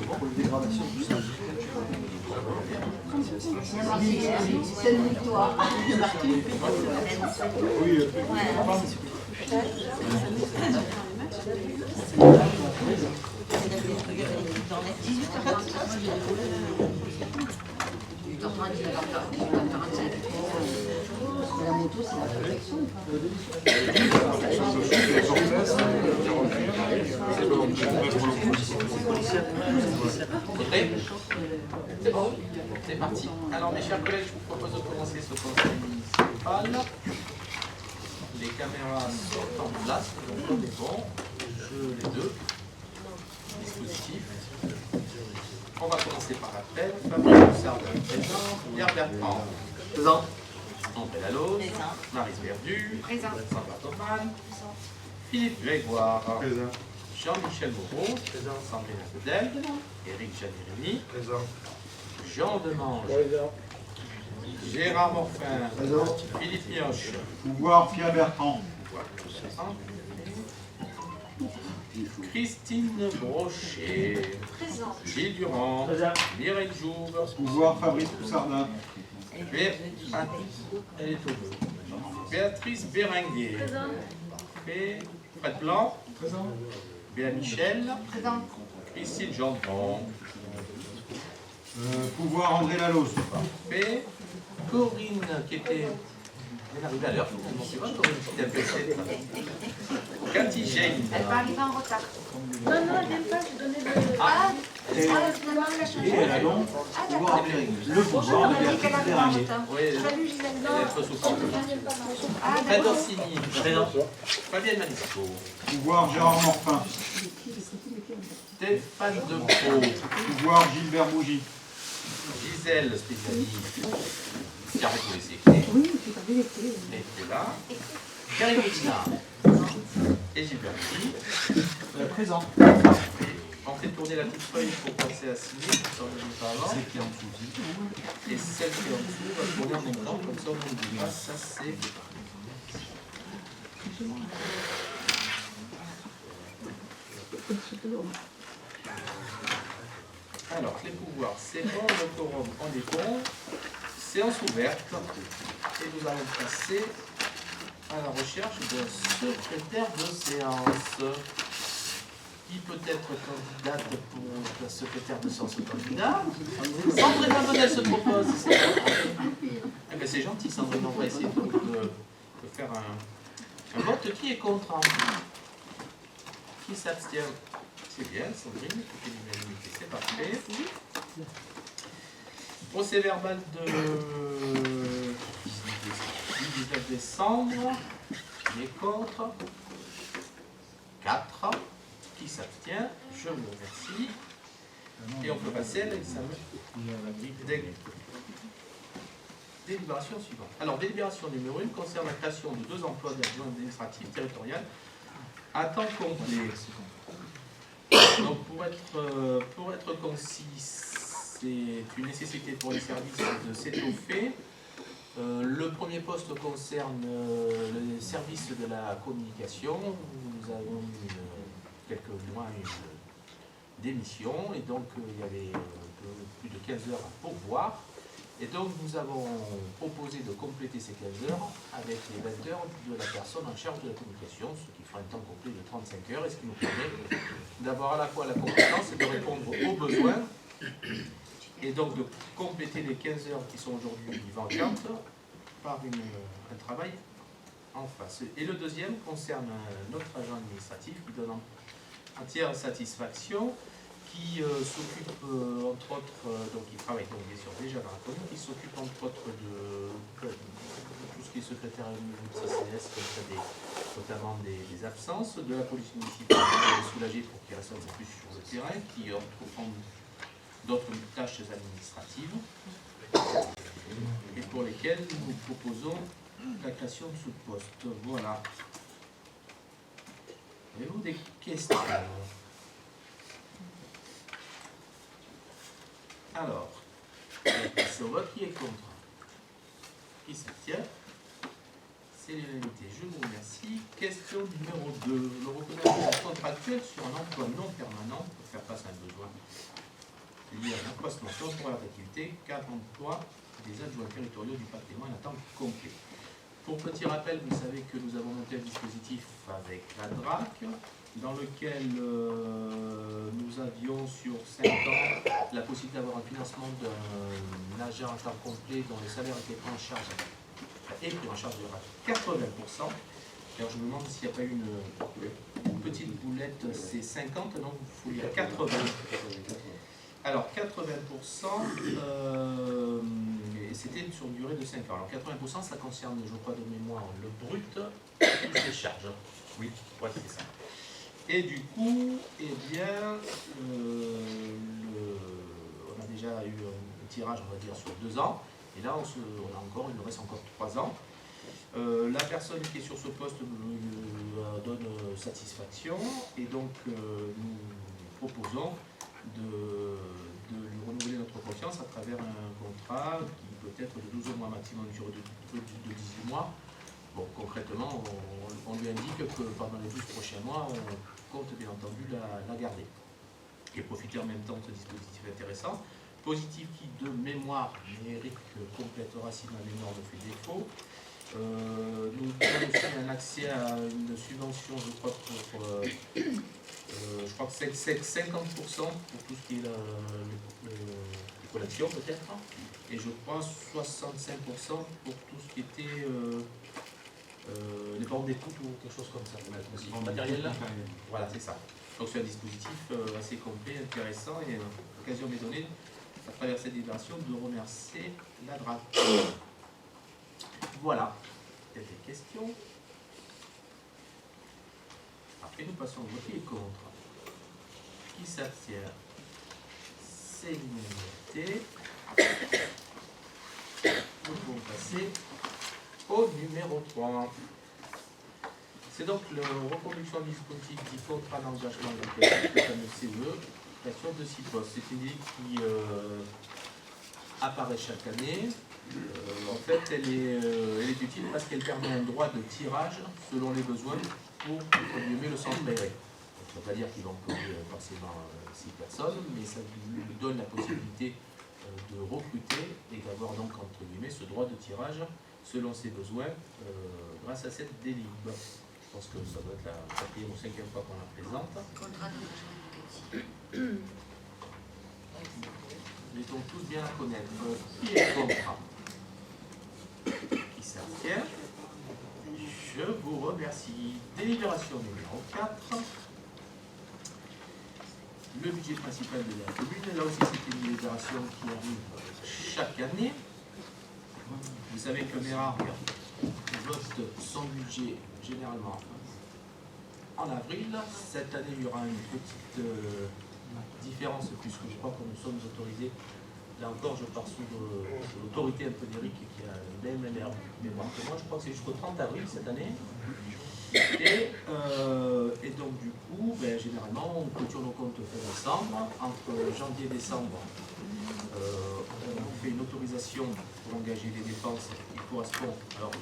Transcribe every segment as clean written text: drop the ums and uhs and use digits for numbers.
pour une dégradation du sol. C'est une victoire. Oui, La moto, c'est la protection. C'est bon? C'est parti. Alors mes chers collègues, je vous propose de commencer ce conseil municipal. Les caméras sont en place, donc on est bon. Les deux dispositifs. On va commencer par l'appel. Fabrice Sardin, présent. Pierre Bertrand, présent. André Lalose, Maryse Verdu, présent. Sandra Thoman, Philippe Grégoire, présent. Jean-Michel Moreau, présent. Sandrine Bedel, Éric Janérini, présent. Jean Demange, présent. Gérard Morfin, présent. Philippe Mioche, pouvoir Pierre Bertrand, présent. Christine Brochet, présent. Gilles Durand, présent. Mireille Jouve, pouvoir Fabrice Poussardin, elle est au bout. Béatrice Béringuet, présent. Fred Blanc, présent. Béa Michel, présent. Christine Gendron, pouvoir André Lalose, parfait. Corinne qui était... Elle est arrivée à l'heure, finalement, tu vois, Corinne qui était un peu cette. Cathy Jane. Elle va arriver en retard. Non, elle vient pas, je donnais le... Ah, finalement, elle a changé. et elle a donc pouvoir le pouvoir On de a dit qu'elle Béatrice arrive en Béringuet. retard. oui, Salut Gisèle. elle est trop souffrante. Fred Orsini, présent. Fabienne Manisco. Pouvoir Gérard Morfin, Stéphane Depro. pouvoir Gilbert Bougie, Gisèle spécialiste. Qui a retrouvé ses clés. Oui, tu as vu les clés. Elle était là. Gary Mixna. Et Gilbert Bougie. présent. On fait tourner la petite feuille pour passer à signer, comme ça on ne dit pas avant. C'est qui est en dessous. Et celle qui est en dessous va tourner en même temps, comme ça on ne dit pas. Ça c'est. Alors, les pouvoirs, c'est bon, le quorum, on est bon. Séance ouverte. Et nous allons passer à la recherche d'un secrétaire de séance. Qui peut être candidate pour la secrétaire de séance candidat? Sandrine Abonel se propose. Eh bien, c'est gentil, Sandrine. On va essayer de faire un vote. Qui est contre? Qui s'abstient? C'est bien, Sandrine. Tout est l'unanimité, c'est parfait. Procès verbal de 19 décembre. Qui est contre? 4. Qui s'abstient? Je vous remercie. Et on peut passer à l'examen. Délibération suivante. Alors, délibération numéro 1 concerne la création de 2 emplois d'adjoint administratif territorial à temps complet. Donc, pour être concis, c'est une nécessité pour les services de s'étoffer. Le premier poste concerne le service de la communication. Nous avons eu quelques mois une démission et donc il y avait plus de 15 heures à pourvoir. Et donc nous avons proposé de compléter ces 15 heures avec les 20 heures de la personne en charge de la communication, ce qui fera un temps complet de 35 heures et ce qui nous permet d'avoir à la fois la compétence et de répondre aux besoins et donc de compléter les 15 heures qui sont aujourd'hui vacantes par un travail en face. Et le deuxième concerne notre agent administratif qui donne entière satisfaction, qui s'occupe entre autres, donc il travaille donc bien sûr déjà dans la commune, qui s'occupe entre autres de tout ce qui est secrétaire du CCS, notamment des absences, de la police municipale soulagée pour qu'il reste un peu plus sur le terrain, qui entreprend d'autres tâches administratives, et pour lesquelles nous proposons la création de ce poste. Voilà. Avez-vous des questions? Alors, on va passer au vote. Qui est contre? Qui s'abstient? C'est l'unanimité. Je vous remercie. Question numéro 2. Le reconnaissement contractuel sur un emploi non permanent pour faire face à un besoin liées à un accroissement temporaire d'activité, cadre emploi des adjoints territoriaux du patrimoine à temps complet. Pour petit rappel, vous savez que nous avons monté un dispositif avec la DRAC, dans lequel nous avions sur 5 ans la possibilité d'avoir un financement d'un agent à temps complet dont le salaire était pris en charge de 80%. Alors je me demande s'il n'y a pas eu une petite boulette, c'est 50, donc il faut dire 80. Alors 80%, et c'était sur une durée de 5 ans. Alors 80%, ça concerne, je crois de mémoire, le brut et les charges. Oui, ouais, c'est ça. Et du coup, eh bien, on a déjà eu un tirage, on va dire, sur 2 ans. Et là, il nous reste encore 3 ans. La personne qui est sur ce poste donne satisfaction. Et donc, nous proposons de lui renouveler notre confiance à travers un contrat qui peut être de 12 mois maximum, une durée de 18 mois. Bon, concrètement, on lui indique que pendant les 12 prochains mois, on compte bien entendu la garder. Et profiter en même temps de ce dispositif intéressant. Positif qui, de mémoire, mais Eric complétera si ma mémoire me fait défaut, nous donne aussi un accès à une subvention, je crois, que c'est 50% pour tout ce qui est les collections peut-être, et je crois 65% pour tout ce qui était les bandes d'écoute ou quelque chose comme ça. Le matériel là. Voilà, c'est ça. Donc c'est un dispositif assez complet, intéressant, et l'occasion m'est donnée, à travers cette délibération, de remercier la DRAC. Voilà. Il y a des questions. Après, nous passons au vote. Qui est contre? Qui s'abstient? C'est l'unanimité. Nous pouvons passer au numéro 3. C'est donc la reconduction du dispositif du contrat d'engagement avec le fameux CE, création de 6 postes. C'est une idée qui apparaît chaque année. En fait, elle est utile parce qu'elle permet un droit de tirage selon les besoins pour, entre guillemets, le centre aéré. Ça ne veut pas dire qu'ils vont employer forcément 6 personnes, mais ça lui donne la possibilité de recruter et d'avoir donc, entre guillemets, ce droit de tirage selon ses besoins grâce à cette délib. Je pense que ça doit être la 4e ou 5e fois qu'on la présente. Contrat d'engagement locatif. Nous devons tous bien la connaître. Qui est contre? Qui s'abstient? Je vous remercie. Délibération numéro 4. Le budget principal de la commune. Là aussi, c'est une délibération qui arrive chaque année. Vous savez que Mérargues vote son budget généralement en avril. Cette année, il y aura une petite différence, puisque je crois que nous sommes autorisés. Là encore, je pars sous l'autorité un peu d'Éric qui a une belle mémoire que moi. Je crois que c'est jusqu'au 30 avril cette année. Et donc, du coup, généralement, on clôture nos comptes fin décembre. Entre janvier et décembre, on fait une autorisation pour engager les dépenses qui correspond. Alors,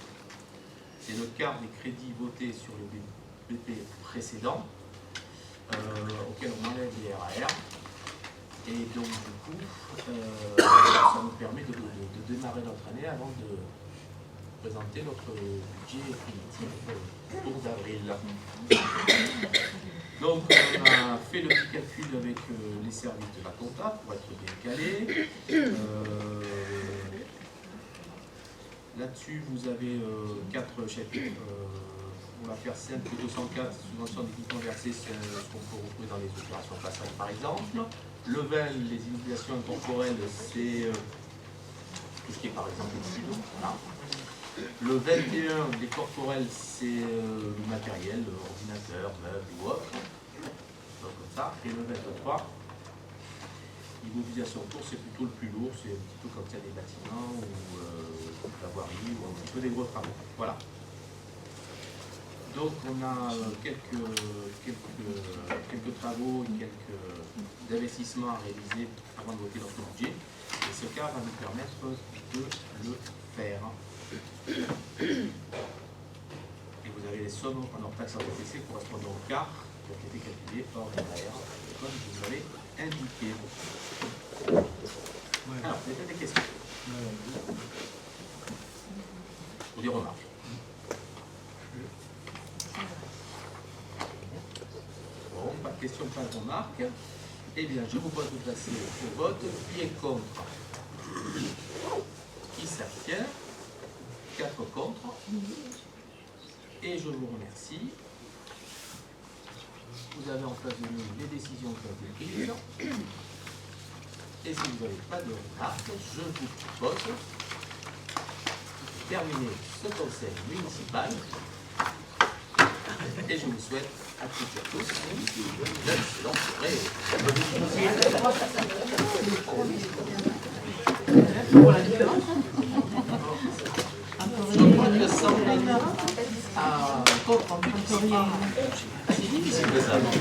c'est le quart des crédits votés sur le BP précédent, auquel on enlève les RAR. Et donc, du coup, ça nous permet de démarrer notre année avant de présenter notre budget définitif pour d'avril. Donc, on a fait le petit calcul avec les services de la compta pour être bien calé. Là-dessus, vous avez 4 chapitres. Pour la faire simple, 204, subvention d'équipement versée, c'est ce qu'on peut retrouver dans les opérations passages par exemple. Le 20, les immobilisations incorporelles, c'est tout ce qui est par exemple le sud. Voilà. Le 21, les corporels, c'est le matériel, ordinateur, meubles ou autre. Donc, comme ça. Et le 23, l'immobilisation pour, c'est plutôt le plus lourd, c'est un petit peu comme il y a des bâtiments ou la voirie ou un petit peu des gros travaux. Voilà. Donc on a quelques travaux et quelques investissements à réaliser avant de voter notre budget. Et ce cas va nous permettre de le faire. Et vous avez les sommes en hors taxe en TTC correspondant au quart qui ont été calculées par l'AR, comme je vous l'avais indiqué. remarques, eh bien, je vous propose de passer au vote. Qui est contre? Qui s'abstient? 4 contre. Et je vous remercie. Vous avez en face de nous les décisions qui ont été prises. Et si vous n'avez pas de remarques, je vous propose de terminer ce conseil municipal. Et je vous souhaite à toutes et à tous une excellente soirée. Je crois que ça à comprendre. C'est difficile de savoir.